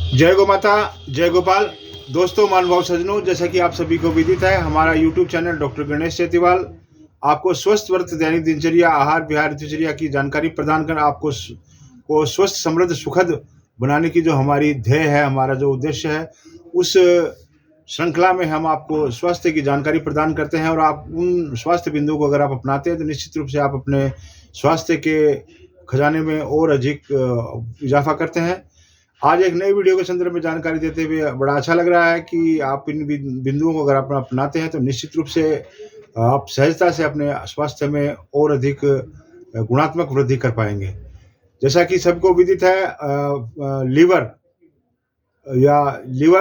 जय गौ माता, जय गोपाल। दोस्तों, महानुभाव सज्जनों, जैसा कि आप सभी को विदित है, हमारा YouTube channel doctor Ganesh Chetiwal आपको स्वस्थ व्रत, दैनिक दिनचर्या, आहार विहार दिनचर्या की जानकारी प्रदान कर आपको को स्वस्थ, समृद्ध, सुखद बनाने की जो हमारी ध्येय है, हमारा जो उद्देश्य है, उस श्रृंखला में हम आपको स्वास्थ्य की जानकारी प्रदान करते हैं। और आप उन स्वास्थ्य बिंदुओं को अगर आप अपनाते हैं तो निश्चित रूप से आप अपने स्वास्थ्य के खजाने में और अधिक इजाफा करते हैं। आज एक नई वीडियो के संदर्भ में जानकारी देते हुए बड़ा अच्छा लग रहा है कि आप इन बिंदुओं को अगर आप अपनाते हैं तो निश्चित रूप से आप सहजता से अपने स्वास्थ्य में और अधिक गुणात्मक वृद्धि कर पाएंगे। जैसा कि सबको विदित है, लीवर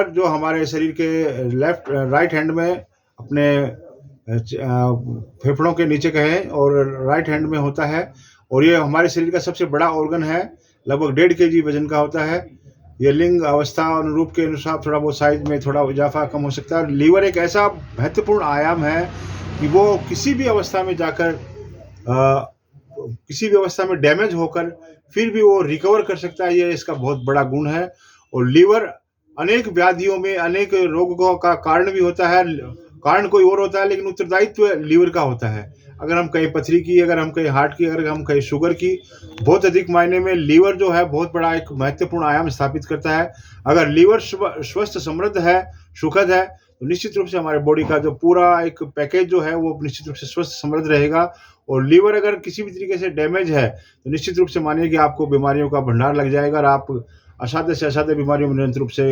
जो हमारे शरीर के राइट हैंड में अपने फेफड़ों के नीचे कहें और राइट हैंड में होता है, और ये हमारे शरीर का सबसे बड़ा ऑर्गन है। लगभग 1.5 kg वजन का होता है। ये लिंग अवस्था अनुरूप के अनुसार थोड़ा बहुत साइज में थोड़ा इजाफा कम हो सकता है। लीवर एक ऐसा महत्वपूर्ण आयाम है कि वो किसी भी अवस्था में जाकर किसी भी अवस्था में डैमेज होकर फिर भी वो रिकवर कर सकता है। ये इसका बहुत बड़ा गुण है। और लीवर अनेक व्याधियों में, अनेक रोगों का कारण भी होता है। कारण कोई और होता है, लेकिन उत्तरदायित्व लीवर का होता है। अगर हम कहीं पथरी की, अगर हम कहीं हार्ट की, अगर हम कहीं शुगर की, बहुत अधिक मायने में लीवर जो है बहुत बड़ा एक महत्वपूर्ण आयाम स्थापित करता है। अगर लीवर स्वस्थ, समृद्ध है, सुखद है, तो निश्चित रूप से हमारे बॉडी का जो पूरा एक पैकेज जो है वो निश्चित रूप से स्वस्थ, समृद्ध रहेगा। और लीवर अगर किसी भी तरीके से डैमेज है तो निश्चित रूप से मानिए कि आपको बीमारियों का भंडार लग जाएगा और आप असाध्य से असाध्य बीमारियों में निरंतर रूप से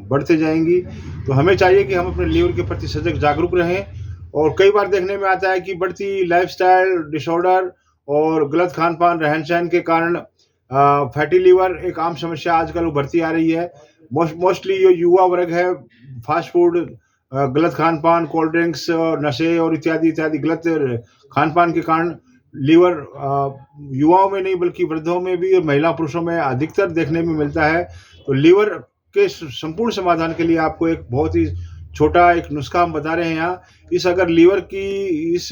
बढ़ते जाएंगी। तो हमें चाहिए कि हम अपने लीवर के प्रति सजग, जागरूक रहें। और कई बार देखने में आता है कि बढ़ती लाइफस्टाइल डिसऑर्डर और गलत खान पान, रहन सहन के कारण फैटी लीवर एक आम समस्या आजकल उभरती आ रही है। मोस्टली जो युवा वर्ग है, फास्ट फूड, गलत खान पान, कोल्ड ड्रिंक्स, नशे और इत्यादि इत्यादि गलत खान पान के कारण लीवर युवाओं में नहीं बल्कि वृद्धों में भी, महिला पुरुषों में अधिकतर देखने में मिलता है। तो लीवर के संपूर्ण समाधान के लिए आपको एक बहुत ही छोटा एक नुस्खा हम बता रहे हैं यहाँ। अगर लीवर की इस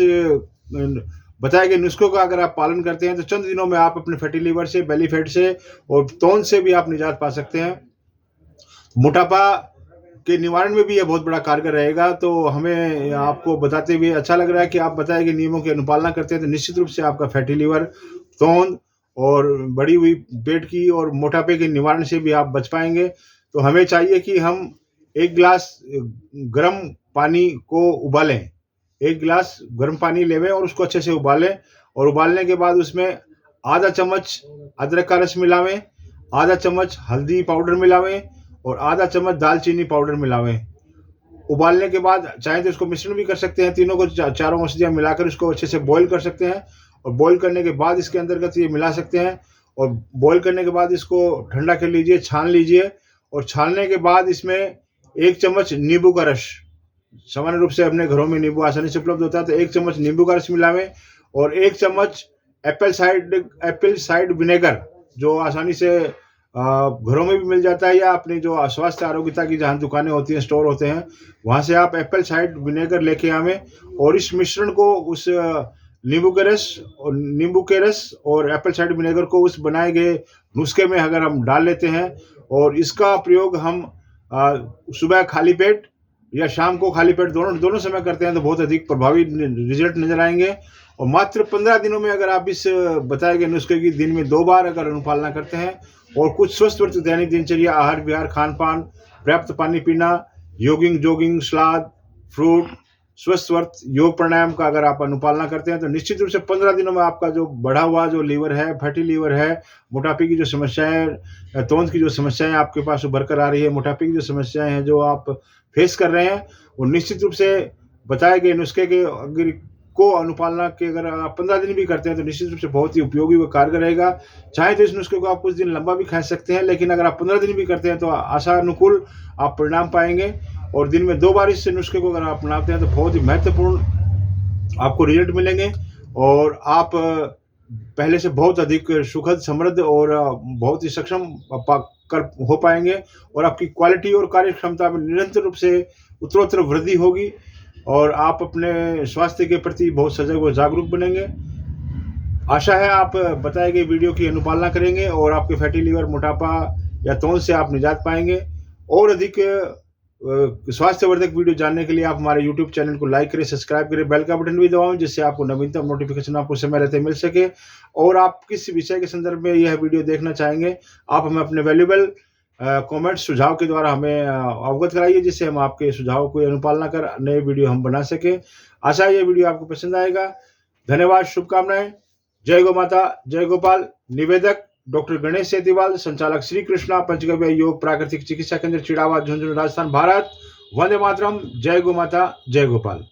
बताए गए नुस्खों का अगर आप पालन करते हैं तो चंद दिनों में आप अपने फैटी लीवर से, बेली फैट से और तौन से भी आप निजात पा सकते हैं। मोटापा के निवारण में भी यह बहुत बड़ा कारगर रहेगा। तो हमें आपको बताते हुए अच्छा लग रहा है कि आप बताए गए नियमों की अनुपालना करते हैं तो निश्चित रूप से आपका फैटी लीवर, तौन और बढ़ी हुई पेट की और मोटापे के निवारण से भी आप बच पाएंगे। तो हमें चाहिए कि हम 1 गिलास गर्म पानी को उबालें। 1 गिलास गर्म पानी लेवें और उसको अच्छे से उबालें। और उबालने के बाद उसमें आधा चम्मच अदरक का रस मिलावें, आधा चम्मच हल्दी पाउडर मिलावें और आधा चम्मच दालचीनी पाउडर मिलावें। उबालने के बाद चाहे तो इसको मिश्रण भी कर सकते हैं, तीनों को चारों औषधियाँ मिलाकर इसको अच्छे से बॉईल कर सकते हैं। और बॉईल करने के बाद इसके अंतर्गत ये मिला सकते हैं। और बॉईल करने के बाद इसको ठंडा कर लीजिए, छान लीजिए। और छानने के बाद इसमें 1 चम्मच नींबू का रस, सामान्य रूप से अपने घरों में नींबू आसानी से उपलब्ध होता है, तो 1 चम्मच नींबू का रस मिलावें। और 1 चम्मच एप्पल साइड विनेगर, जो आसानी से घरों में भी मिल जाता है, या अपनी जो स्वास्थ्य आरोग्यता की जहाँ दुकानें होती हैं, स्टोर होते हैं, वहाँ से आप एप्पल साइड विनेगर लेके आवें। और इस मिश्रण को उस नींबू के रस और एप्पल साइड विनेगर को उस बनाए गए नुस्खे में अगर हम डाल लेते हैं और इसका प्रयोग हम सुबह खाली पेट या शाम को खाली पेट, दोनों समय करते हैं तो बहुत अधिक प्रभावी रिजल्ट नजर आएंगे। और मात्र 15 दिनों में अगर आप इस बताए गए नुस्खे की दिन में 2 बार अगर अनुपालना करते हैं और कुछ स्वस्थ व्रत, दैनिक दिनचर्या, आहार विहार, खान पान, पर्याप्त पानी पीना, जोगिंग, सलाद, फ्रूट, स्वस्थ व्रत, योग, प्राणायाम का अगर आप अनुपालना करते हैं तो निश्चित रूप से 15 दिनों में आपका जो बढ़ा हुआ जो लीवर है, फैटी लीवर है, मोटापे की जो समस्याएं, तौंद की जो समस्याएं आपके पास उभर कर आ रही है, मोटापे की जो समस्याएं हैं जो आप फेस कर रहे हैं, वो निश्चित रूप से बताए गए नुस्खे के अगर को अनुपालना के अगर आप 15 दिन भी करते हैं तो निश्चित रूप से बहुत ही उपयोगी व कारगर रहेगा। चाहे तो इस नुस्खे को आप कुछ दिन लंबा भी खा सकते हैं, लेकिन अगर आप 15 दिन भी करते हैं तो आशानुकूल आप परिणाम पाएंगे। और दिन में 2 बार इस नुस्खे को अगर आप अपनाते हैं तो बहुत ही महत्वपूर्ण आपको रिजल्ट मिलेंगे और आप पहले से बहुत अधिक सुखद, समृद्ध और बहुत ही सक्षम हो पाएंगे। और आपकी क्वालिटी और कार्य क्षमता में निरंतर रूप से उत्तरोत्तर वृद्धि होगी और आप अपने स्वास्थ्य के प्रति बहुत सजग व जागरूक बनेंगे। आशा है आप बताए गए वीडियो की अनुपालना करेंगे और आपके फैटी लीवर, मोटापा या तौन से आप निजात पाएंगे। और अधिक स्वास्थ्यवर्धक वीडियो जानने के लिए आप हमारे YouTube चैनल को लाइक करें, सब्सक्राइब करें, बेल का बटन भी दबाएं, जिससे आपको नवीनतम नोटिफिकेशन आपको समय रहते मिल सके। और आप किस विषय के संदर्भ में यह वीडियो देखना चाहेंगे, आप हमें अपने वैल्यूएबल कमेंट सुझाव के द्वारा हमें अवगत कराइए, जिससे हम आपके सुझाव को अनुपालना कर नए वीडियो हम बना सके। आशा है ये वीडियो आपको पसंद आएगा। धन्यवाद, शुभकामनाएं। जय गौ माता, जय गोपाल। निवेदक डॉक्टर गणेश सेतीवाल, संचालक श्री कृष्णा पंचगव्य योग प्राकृतिक चिकित्सा केंद्र, चिड़ावा, झुंझुनू, राजस्थान, भारत। वंदे मातरम। जय गौ माता, जय गोपाल।